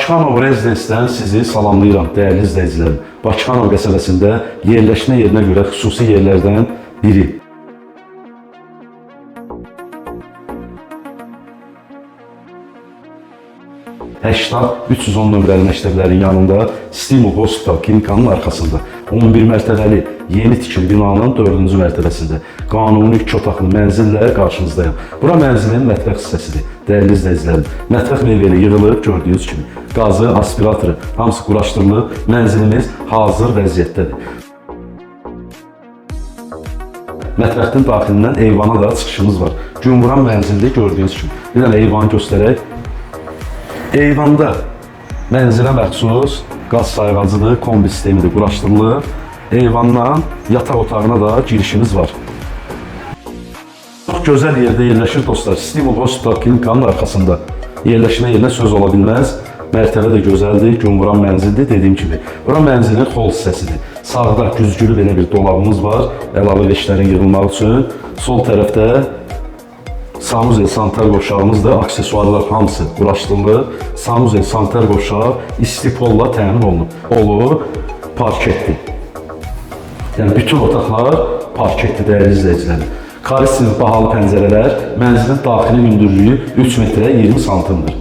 Bakıxanov Rezidensidən sizi salamlayıram dəyərli izləyicilərim. Bakıxanov qəsəbəsində yerləşmə yerinə görə xüsusi yerlərdən biri. Həştat 310 nömrəli məktəblərin yanında Stimul Hospital klinikanın arxasında 11 mərtəbəli yeni tikili binanın 4-cü mərtəbəsində qanuni 2 otaqlı mənzillə qarşınızdayım. Bura mənzilin mətbəx hissəsidir. Dəyərli izləyicilərim, mətbəx meyvəli yığılıb gördüyünüz kimi. Qazı, aspiratoru, hamısı quraşdırılıb, mənzilimiz hazır vəziyyətdədir. Mətbəxin daxilindən eyvana da çıxışımız var. Günvuran mənzildə gördüyünüz kimi. Bir dənə eyvanı göstərək. Eyvanda mənzilə məxsus qaz sayğacıdır, kombi sistemidir, quraşdırılıb. Eyvandan yataq otağına da girişimiz var. Çox gözəl yerdə yerləşir dostlar. Stimul Hospital klinikanın arxasında. Yerləşmə yerinə söz ola bilməz. Mərtəbə də gözəldir, günvuran mənzildir dediyim kimi. Bura mənzilin xol hissəsidir. Sağda güzgülü belə bir dolabımız var, əlavə veşlərin yığılmaq üçün. Sol tərəfdə sanuzel sanitar qovşağımız da aksesuarlar hamısı quraşdırılıb. Sanuzel sanitar qovşağı istipolla təmin olunub. Parketdir. Yəni bütün otaqlar parketdir dəyərli izləyicilərim. Karisinin bahalı pəncərələr, mənzilin daxili hündürlüyü 3 metrə 20 santimdir.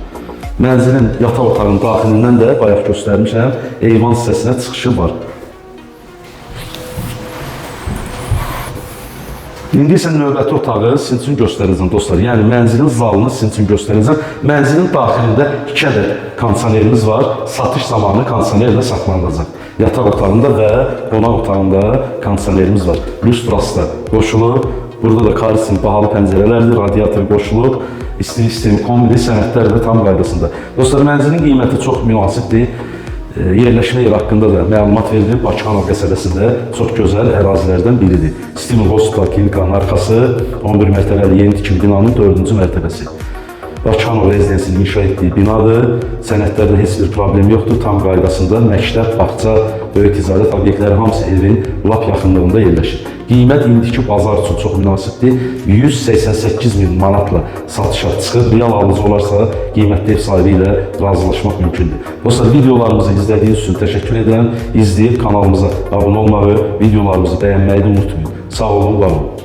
Mənzilin yataq otağının daxilindən də bayaq göstərmişəm, eyvan hissəsinə çıxışı var. İndi isə növbəti otağı sizin üçün göstərəcəm dostlar. Yəni mənzilin zalını sizin üçün göstərəcəm. Mənzilin daxilində 2 ədəd kondisionerimiz var. Satış zamanı kondisionerlə saxlanılacaq. Yataq otağında və qonaq otağında kondisionerimiz var. Lustrası da qoşulub. Burada da Karisinin bahalı pəncərələrdir, radiator qoşulub. İstilik sistemi kombili sənədlər də tam qaydasında. Dostlar, mənzilin qiyməti çox münasibdir. Yerləşmə yeri haqqında da məlumat verilib. Bakıxanov qəsəbəsində çox gözəl ərazilərdən biridir. Stimul Hospital klinikanın arxası 11 mərtəbəli yeni tikili binanın 4-cü mərtəbəsi. Bakıxanov Rezidansının inşa etdiyi binadır. Sənədlərdə heç bir problem yoxdur. Tam qaydasında məktəb, bağça, böyük ticarət obyektləri hamısı evin lap yaxınlığında yerləşir. Qiymət indiki bazar üçün çox münasibdir. 188 min manatla satışa çıxır. Real alıcı olarsa qiymətli ev sahibi ilə razılaşmaq mümkündür. Dostlar, videolarımızı izlədiyiniz üçün təşəkkür edirəm. İzləyib kanalımıza abunə olmağı, videolarımızı bəyənməyi də unutmayın. Sağ olun, var olun.